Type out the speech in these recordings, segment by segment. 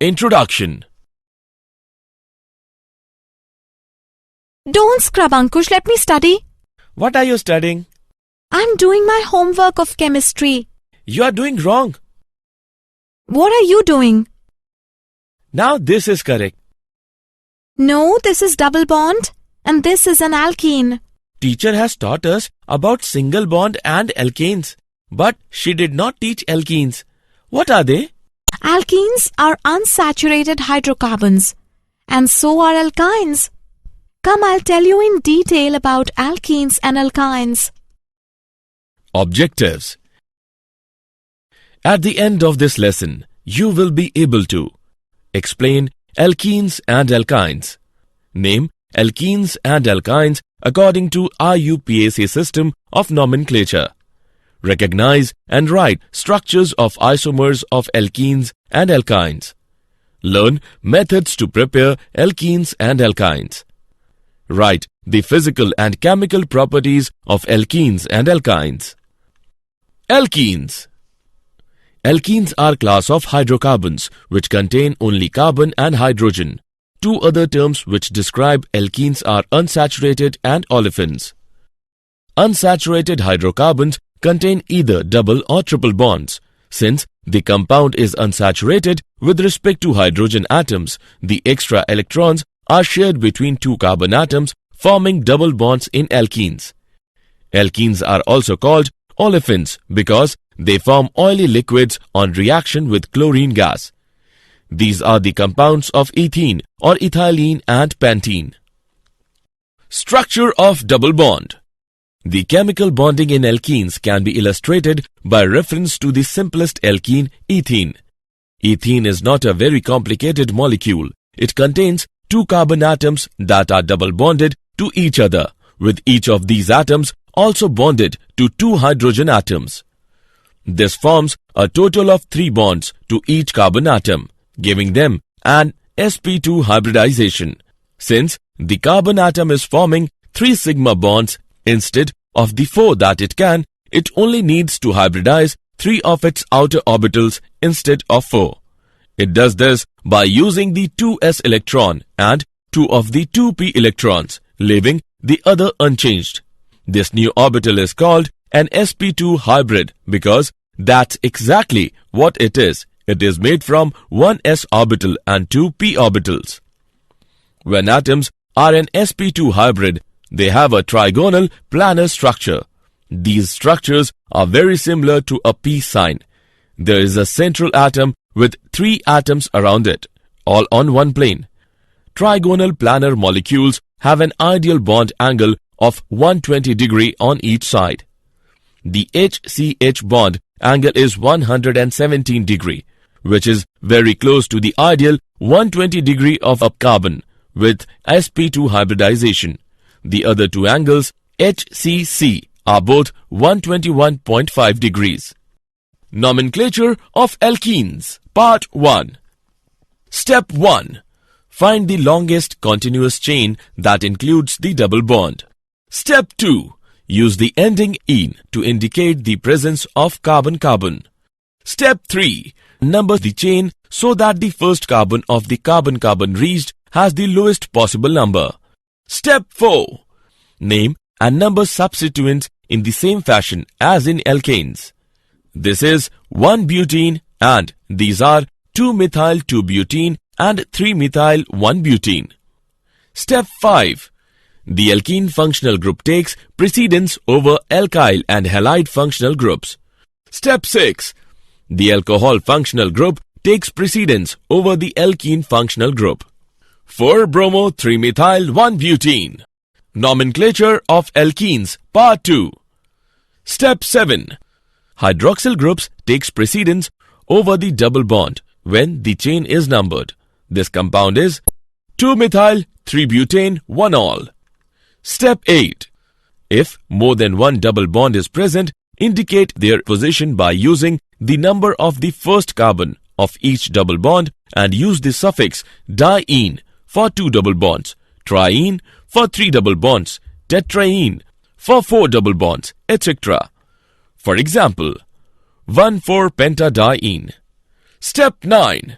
Introduction. Don't scrub, Ankush. Let me study. What are you studying? I'm doing my homework of chemistry. You are doing wrong. What are you doing? Now this is correct. No, this is double bond and this is an alkene. Teacher has taught us about single bond and alkanes, but she did not teach alkenes. What are they? Alkenes are unsaturated hydrocarbons, and so are alkynes. Come, I'll tell you in detail about alkenes and alkynes. Objectives. At the end of this lesson, you will be able to explain alkenes and alkynes, name alkenes and alkynes according to IUPAC system of nomenclature, recognize and write structures of isomers of alkenes and alkynes, learn methods to prepare alkenes and alkynes, write the physical and chemical properties of alkenes and alkynes. Alkenes. Alkenes are class of hydrocarbons which contain only carbon and hydrogen. Two other terms which describe alkenes are unsaturated and olefins. Unsaturated hydrocarbons contain either double or triple bonds. Since the compound is unsaturated with respect to hydrogen atoms, the extra electrons are shared between two carbon atoms, forming double bonds in alkenes. Alkenes are also called olefins because they form oily liquids on reaction with chlorine gas. These are the compounds of ethene or ethylene and pentene. Structure of double bond. The chemical bonding in alkenes can be illustrated by reference to the simplest alkene, ethene. Ethene is not a very complicated molecule. It contains two carbon atoms that are double bonded to each other, with each of these atoms also bonded to two hydrogen atoms. This forms a total of 3 bonds to each carbon atom, giving them an sp2 hybridization. Since the carbon atom is forming 3 sigma bonds instead of the 4 that it can, it only needs to hybridize 3 of its outer orbitals instead of 4. It does this by using the 2s electron and 2 of the 2p electrons, leaving the other unchanged. This new orbital is called an sp2 hybrid because that's exactly what it is. It is made from one s orbital and 2 p orbitals. When atoms are an sp2 hybrid, they have a trigonal planar structure. These structures are very similar to a peace sign. There is a central atom with 3 atoms around it, all on one plane. Trigonal planar molecules have an ideal bond angle of 120 degree on each side. The HCH bond angle is 117 degree, which is very close to the ideal 120 degree of a carbon with sp2 hybridization. The other two angles, HCC, are both 121.5 degrees. Nomenclature of alkenes. Part 1. Step 1. Find the longest continuous chain that includes the double bond. Step 2. Use the ending "ene" to indicate the presence of carbon-carbon. Step 3. Number the chain so that the first carbon of the carbon-carbon reached has the lowest possible number. Step 4. Name and number substituents in the same fashion as in alkanes. This is 1-butene and these are 2-methyl-2-butene and 3-methyl-1-butene. Step 5. The alkene functional group takes precedence over alkyl and halide functional groups. Step 6. The alcohol functional group takes precedence over the alkene functional group. 4-bromo-3-methyl-1-butene. Nomenclature of alkenes. Part 2. Step 7. Hydroxyl groups takes precedence over the double bond when the chain is numbered. This compound is 2-methyl-3-butane-1-ol. Step 8. If more than one double bond is present, indicate their position by using the number of the first carbon of each double bond and use the suffix diene for 2 double bonds, triene for 3 double bonds, tetraene for 4 double bonds, etc. For example, 1,4-pentadiene. Step 9.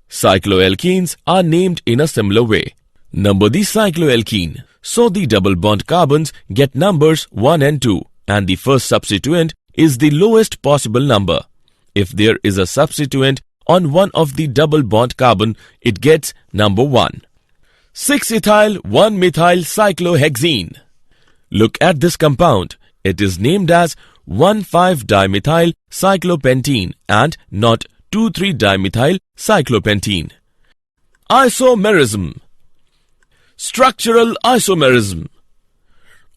Cycloalkenes are named in a similar way. Number the cycloalkene. So the double bond carbons get numbers 1 and 2, and the first substituent is the lowest possible number. If there is a substituent on one of the double bond carbon, it gets number 1. 6-ethyl 1-methyl cyclohexene. Look at this compound. It is named as 1,5-dimethyl cyclopentene and not 2,3-dimethyl cyclopentene. Isomerism. Structural isomerism.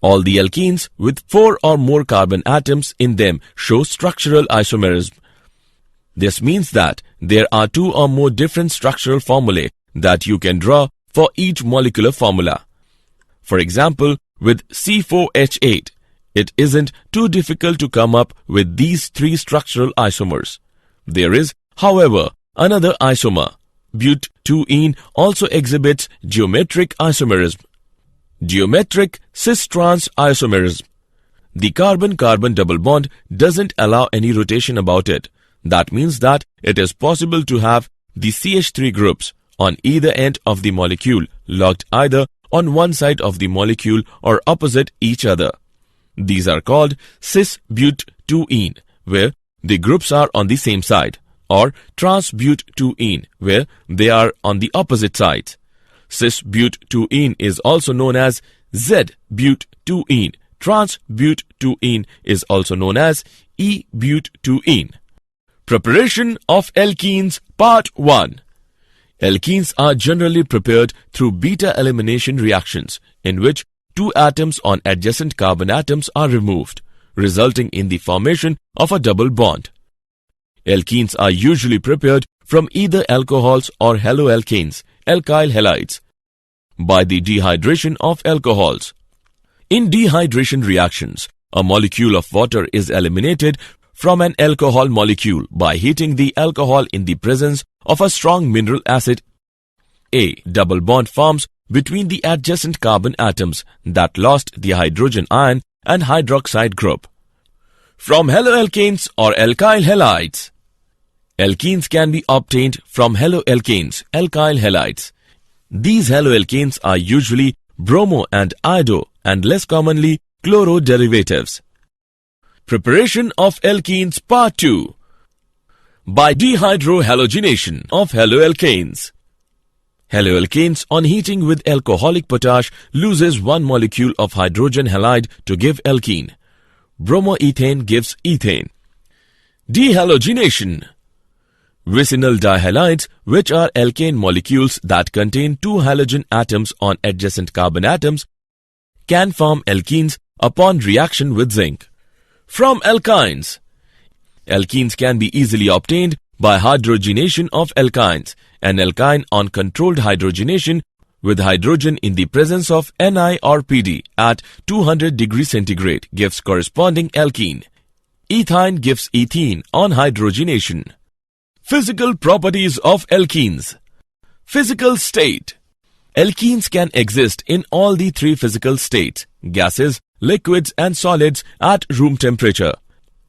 All the alkenes with 4 or more carbon atoms in them show structural isomerism. This means that there are 2 or more different structural formulae that you can draw for each molecular formula. For example, with C4H8, it isn't too difficult to come up with these 3 structural isomers. There is, however, another isomer. But2-ene also exhibits geometric isomerism. Geometric cis-trans isomerism. The carbon-carbon double bond doesn't allow any rotation about it. That means that it is possible to have the CH3 groups on either end of the molecule locked either on one side of the molecule or opposite each other. These are called cis-but2-ene, where the groups are on the same side, or trans-but2-ene, where they are on the opposite sides. Cis-but2-ene is also known as Z-but2-ene. Trans-but2-ene is also known as E-but2-ene. Preparation of alkenes, Part 1. Alkenes are generally prepared through beta elimination reactions, in which 2 atoms on adjacent carbon atoms are removed, resulting in the formation of a double bond. Alkenes are usually prepared from either alcohols or haloalkanes, alkyl halides, by the dehydration of alcohols. In dehydration reactions, a molecule of water is eliminated from an alcohol molecule by heating the alcohol in the presence of a strong mineral acid. A double bond forms between the adjacent carbon atoms that lost the hydrogen ion and hydroxide group. From haloalkanes or alkyl halides. Alkenes can be obtained from haloalkanes, alkyl halides. These haloalkanes are usually bromo and iodo and less commonly chloro derivatives. Preparation of alkenes, Part 2. By dehydrohalogenation of haloalkanes. Haloalkanes on heating with alcoholic potash loses one molecule of hydrogen halide to give alkene. Bromoethane gives ethane. Dehalogenation. Vicinal dihalides, which are alkane molecules that contain 2 halogen atoms on adjacent carbon atoms, can form alkenes upon reaction with zinc. From alkynes. Alkenes can be easily obtained by hydrogenation of alkynes. An alkyne on controlled hydrogenation with hydrogen in the presence of Ni or Pd at 200 degrees centigrade gives corresponding alkene. Ethine gives ethene on hydrogenation. Physical properties of alkenes. Physical state. Alkenes can exist in all the 3 physical states, gases, liquids and solids at room temperature.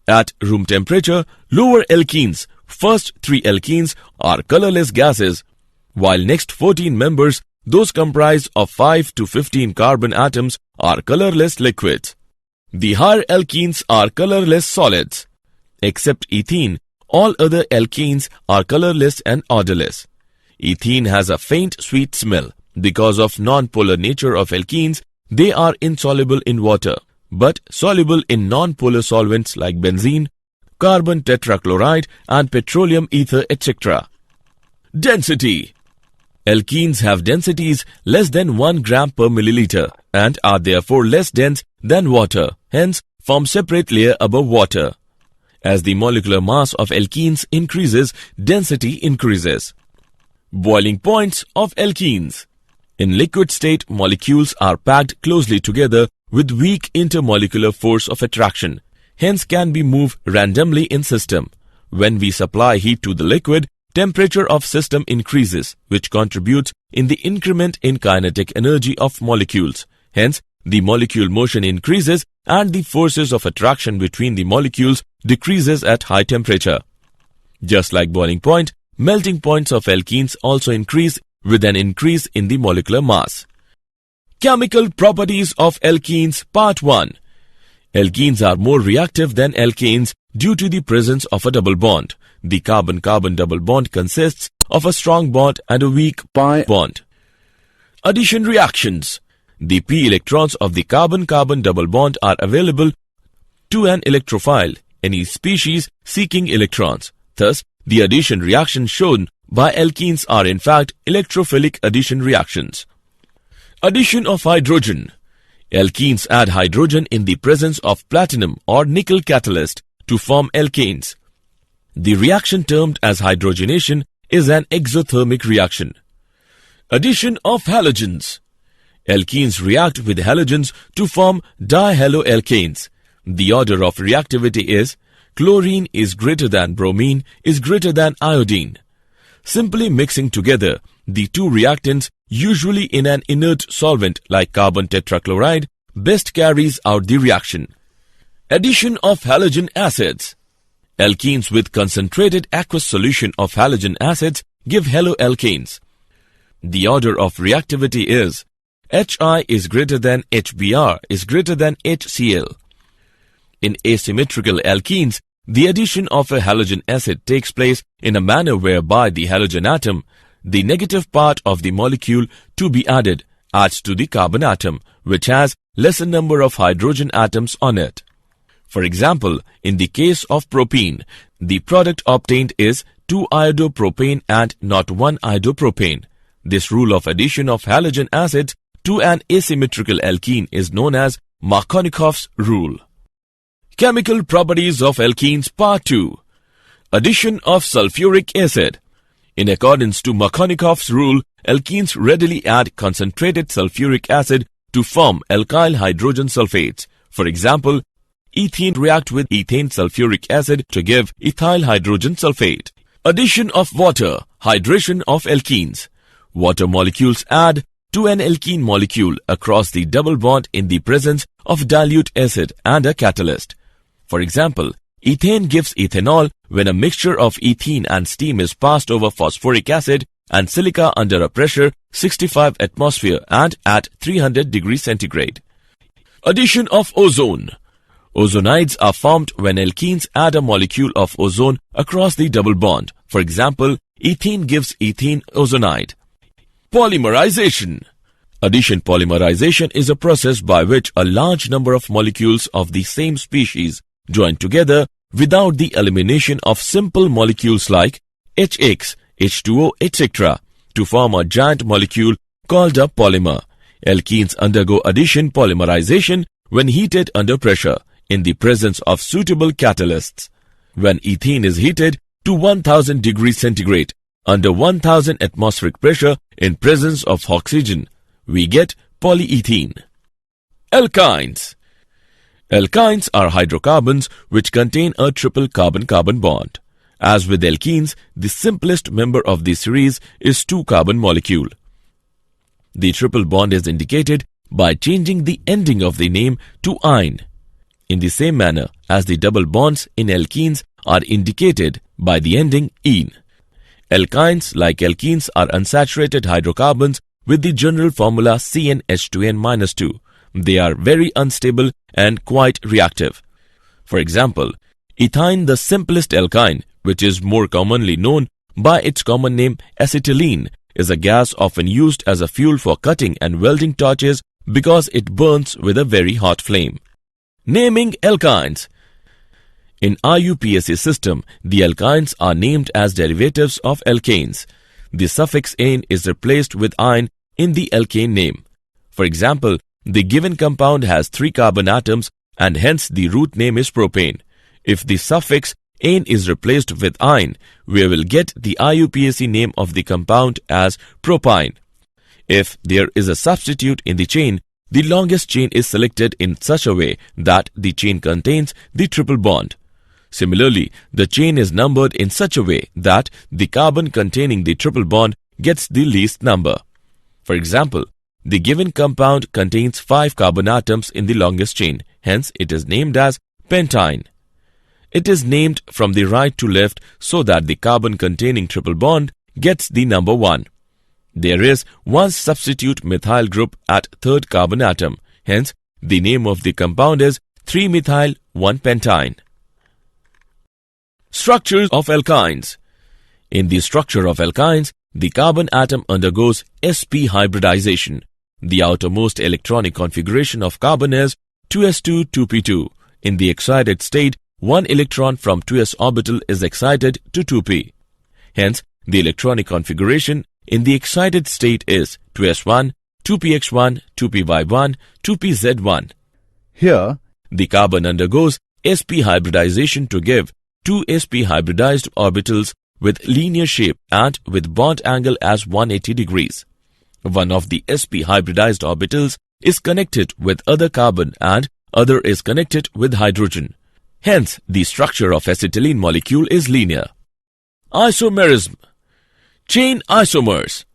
At room temperature, lower alkenes, first 3 alkenes, are colorless gases, while next 14 members, those comprised of 5 to 15 carbon atoms, are colorless liquids. The higher alkenes are colorless solids. Except ethene, all other alkenes are colorless and odorless. Ethene has a faint sweet smell. Because of non-polar nature of alkenes, they are insoluble in water, but soluble in non-polar solvents like benzene, carbon tetrachloride and petroleum ether, etc. Density. Alkenes have densities less than 1 gram per milliliter and are therefore less dense than water, hence form separate layer above water. As the molecular mass of alkenes increases, density increases. Boiling points of alkenes. In liquid state, molecules are packed closely together with weak intermolecular force of attraction, hence can be moved randomly in system. When we supply heat to the liquid, temperature of system increases, which contributes in the increment in kinetic energy of molecules. Hence, the molecule motion increases and the forces of attraction between the molecules decreases at high temperature. Just like boiling point, melting points of alkenes also increase with an increase in the molecular mass. Chemical properties of alkenes Part 1. Alkenes are more reactive than alkanes due to the presence of a double bond. The carbon-carbon double bond consists of a strong bond and a weak pi bond. Addition reactions. The p electrons of the carbon-carbon double bond are available to an electrophile, any species seeking electrons. Thus, the addition reactions shown by alkenes are in fact electrophilic addition reactions. Addition of hydrogen. Alkenes add hydrogen in the presence of platinum or nickel catalyst to form alkanes. The reaction termed as hydrogenation is an exothermic reaction. Addition of halogens. Alkenes react with halogens to form dihaloalkanes. The order of reactivity is chlorine is greater than bromine is greater than iodine. Simply mixing together the two reactants, usually in an inert solvent like carbon tetrachloride, best carries out the reaction. Addition of halogen acids. Alkenes with concentrated aqueous solution of halogen acids give haloalkanes. The order of reactivity is Hi is greater than HBr is greater than HCl. In asymmetrical alkenes, the addition of a halogen acid takes place in a manner whereby the halogen atom, the negative part of the molecule to be added, adds to the carbon atom, which has lesser number of hydrogen atoms on it. For example, in the case of propene, the product obtained is 2-iodopropane and not 1-iodopropane. This rule of addition of halogen acids to an asymmetrical alkene is known as Markovnikov's rule. Chemical properties of alkenes Part 2. Addition of sulfuric acid. In accordance to Markovnikov's rule, alkenes readily add concentrated sulfuric acid to form alkyl hydrogen sulfates. For example, ethene react with ethane sulfuric acid to give ethyl hydrogen sulfate. Addition of water, hydration of alkenes. Water molecules add to an alkene molecule across the double bond in the presence of dilute acid and a catalyst. For example, ethane gives ethanol when a mixture of ethene and steam is passed over phosphoric acid and silica under a pressure 65 atmosphere and at 300 degrees centigrade. Addition of ozone. Ozonides are formed when alkenes add a molecule of ozone across the double bond. For example, ethene gives ethene ozonide. Polymerization. Addition polymerization is a process by which a large number of molecules of the same species join together without the elimination of simple molecules like HX, H2O, etc. to form a giant molecule called a polymer. Alkenes undergo addition polymerization when heated under pressure in the presence of suitable catalysts. When ethene is heated to 1000 degrees centigrade under 1000 atmospheric pressure in presence of oxygen, we get polyethene. Alkynes. Alkynes are hydrocarbons which contain a triple carbon-carbon bond. As with alkenes, the simplest member of the series is 2-carbon molecule. The triple bond is indicated by changing the ending of the name to -ine, in the same manner as the double bonds in alkenes are indicated by the ending -ene. Alkynes, like alkenes, are unsaturated hydrocarbons with the general formula CnH2n-2. They are very unstable and quite reactive. For example, ethyne, the simplest alkyne, which is more commonly known by its common name acetylene, is a gas often used as a fuel for cutting and welding torches because it burns with a very hot flame. Naming alkynes. In IUPAC system, the alkynes are named as derivatives of alkanes. The suffix -ane is replaced with -ine in the alkane name. For example, the given compound has 3 carbon atoms and hence the root name is propane. If the suffix -ane is replaced with -ine, we will get the IUPAC name of the compound as propyne. If there is a substitute in the chain, the longest chain is selected in such a way that the chain contains the triple bond. Similarly, the chain is numbered in such a way that the carbon containing the triple bond gets the least number. For example, the given compound contains 5 carbon atoms in the longest chain, hence it is named as pentyne. It is named from the right to left so that the carbon containing triple bond gets the number 1. There is one substitute methyl group at third carbon atom. Hence, the name of the compound is 3-methyl-1-pentyne. Structures of alkynes. In the structure of alkynes, the carbon atom undergoes sp hybridization. The outermost electronic configuration of carbon is 2s2 2p2. In the excited state, one electron from 2s orbital is excited to 2p. Hence, the electronic configuration in the excited state is 2s1, 2px1, 2py1, 2pz1. Here, the carbon undergoes sp hybridization to give two sp hybridized orbitals with linear shape and with bond angle as 180 degrees. One of the sp hybridized orbitals is connected with other carbon and other is connected with hydrogen. Hence, the structure of acetylene molecule is linear. Isomerism. Chain isomers.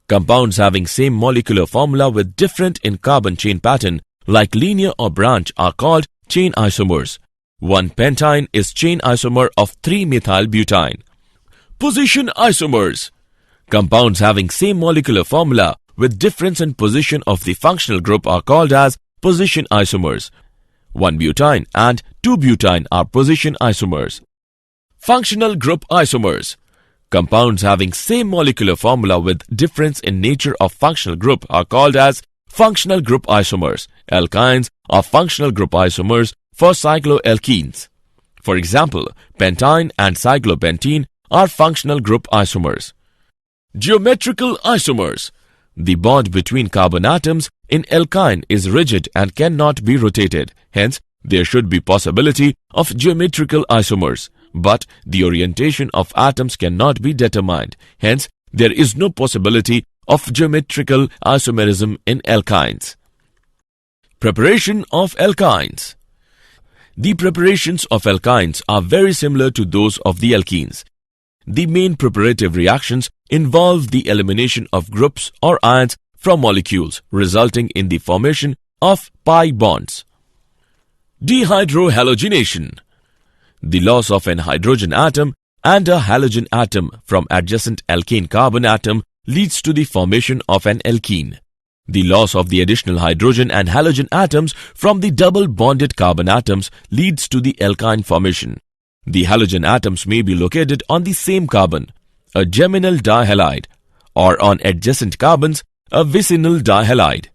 Compounds having same molecular formula with different in carbon chain pattern like linear or branch are called chain isomers. 1-pentyne is chain isomer of 3-methylbutene. Position isomers. Compounds having same molecular formula with difference in position of the functional group are called as position isomers. 1-butene and 2-butene are position isomers. Functional group isomers. Compounds having same molecular formula with difference in nature of functional group are called as functional group isomers. Alkynes are functional group isomers for cycloalkenes. For example, pentyne and cyclopentene are functional group isomers. Geometrical isomers. The bond between carbon atoms in alkyne is rigid and cannot be rotated. Hence, there should be possibility of geometrical isomers. But the orientation of atoms cannot be determined. Hence, there is no possibility of geometrical isomerism in alkynes. Preparation of alkynes. The preparations of alkynes are very similar to those of the alkenes. The main preparative reactions involve the elimination of groups or ions from molecules, resulting in the formation of pi bonds. Dehydrohalogenation. The loss of an hydrogen atom and a halogen atom from adjacent alkane carbon atom leads to the formation of an alkene. The loss of the additional hydrogen and halogen atoms from the double bonded carbon atoms leads to the alkyne formation. The halogen atoms may be located on the same carbon, a geminal dihalide, or on adjacent carbons, a vicinal dihalide.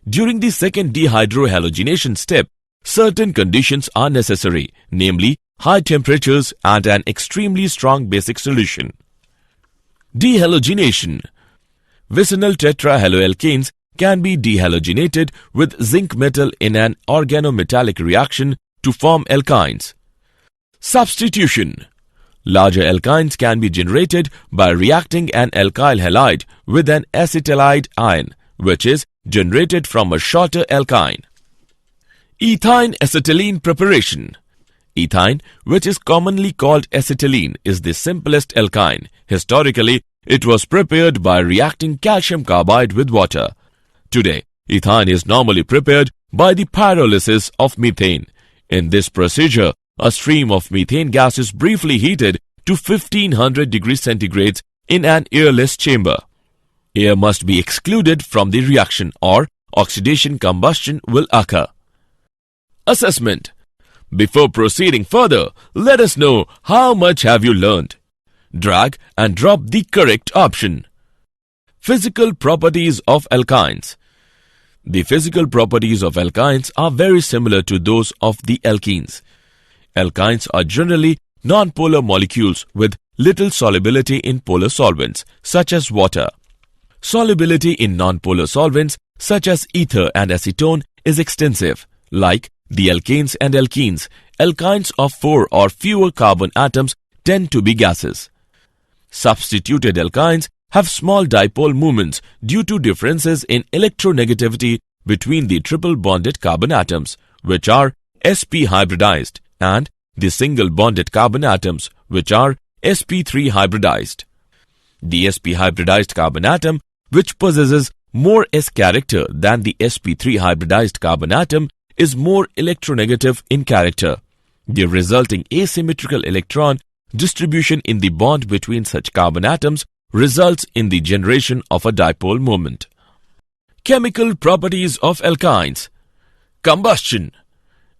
During the second dehydrohalogenation step, certain conditions are necessary, namely high temperatures and an extremely strong basic solution. Dehalogenation. Vicinal tetrahaloalkanes can be dehalogenated with zinc metal in an organometallic reaction to form alkynes. Substitution. Larger alkynes can be generated by reacting an alkyl halide with an acetylide ion, which is generated from a shorter alkyne. Ethyne acetylene preparation. Ethyne, which is commonly called acetylene, is the simplest alkyne. Historically, it was prepared by reacting calcium carbide with water. Today, ethyne is normally prepared by the pyrolysis of methane. In this procedure, a stream of methane gas is briefly heated to 1500 degrees centigrade in an airless chamber. Air must be excluded from the reaction or oxidation combustion will occur. Assessment. Before proceeding further, let us know how much have you learned. Drag and drop the correct option. Physical properties of alkynes. The physical properties of alkynes are very similar to those of the alkenes. Alkynes are generally nonpolar molecules with little solubility in polar solvents, such as water. Solubility in nonpolar solvents, such as ether and acetone, is extensive. Like the alkanes and alkenes, alkynes of 4 or fewer carbon atoms tend to be gases. Substituted alkynes have small dipole moments due to differences in electronegativity between the triple bonded carbon atoms, which are sp hybridized, and the single bonded carbon atoms, which are sp3 hybridized. The sp hybridized carbon atom, which possesses more S character than the sp3 hybridized carbon atom, is more electronegative in character. The resulting asymmetrical electron distribution in the bond between such carbon atoms results in the generation of a dipole moment. Chemical properties of alkynes. Combustion.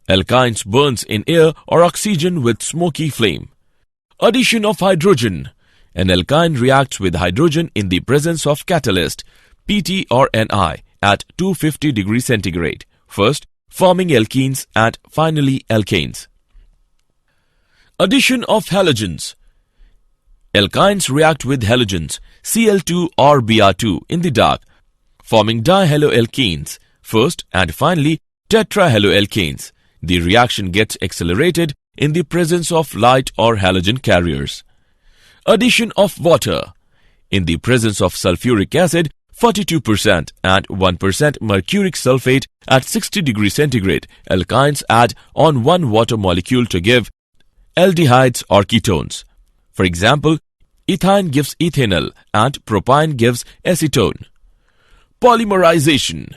Alkynes burns in air or oxygen with smoky flame. Addition of hydrogen. An alkyne reacts with hydrogen in the presence of catalyst, Pt or Ni, at 250 degrees centigrade, first forming alkenes and finally alkanes. Addition of halogens. Alkynes react with halogens, Cl2 or Br2, in the dark, forming dihaloalkenes, first and finally tetrahaloalkanes. The reaction gets accelerated in the presence of light or halogen carriers. Addition of water. In the presence of sulfuric acid, 42% and 1% mercuric sulfate at 60 degrees centigrade, alkynes add on one water molecule to give aldehydes or ketones. For example, ethine gives ethanol and propine gives acetone. Polymerization.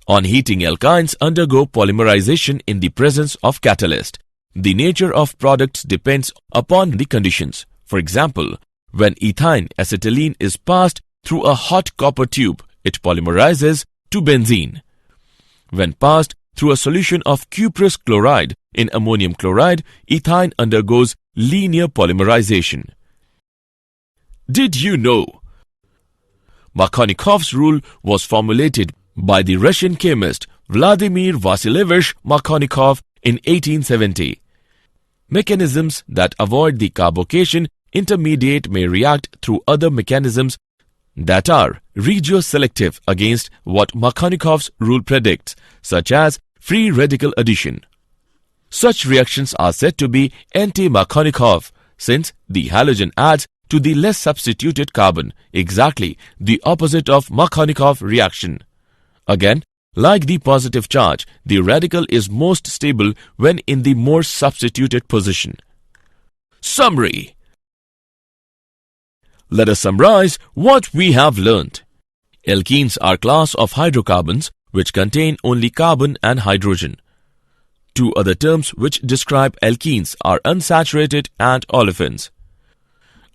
On heating, alkynes undergo polymerization in the presence of catalyst. The nature of products depends upon the conditions. For example, when ethyne acetylene is passed through a hot copper tube, it polymerizes to benzene. When passed through a solution of cuprous chloride in ammonium chloride, ethine undergoes linear polymerization. Did you know? Markovnikov's rule was formulated by the Russian chemist Vladimir Vasilievich Markovnikov in 1870. Mechanisms that avoid the carbocation intermediate may react through other mechanisms that are regioselective against what Markovnikov's rule predicts, such as free radical addition. Such reactions are said to be anti-Markovnikov, since the halogen adds to the less substituted carbon, exactly the opposite of Markovnikov reaction. Again, like the positive charge, the radical is most stable when in the more substituted position. Summary. Let us summarize what we have learnt. Alkenes are class of hydrocarbons which contain only carbon and hydrogen. Two other terms which describe alkenes are unsaturated and olefins.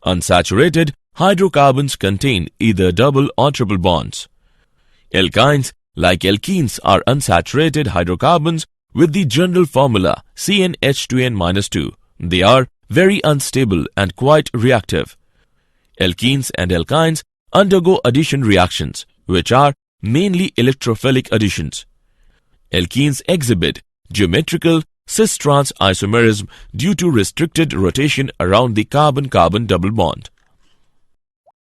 Unsaturated hydrocarbons contain either double or triple bonds. Alkynes, like alkenes, are unsaturated hydrocarbons with the general formula CnH2n-2. They are very unstable and quite reactive. Alkenes and alkynes undergo addition reactions, which are mainly electrophilic additions. Alkenes exhibit geometrical cis-trans isomerism due to restricted rotation around the carbon-carbon double bond.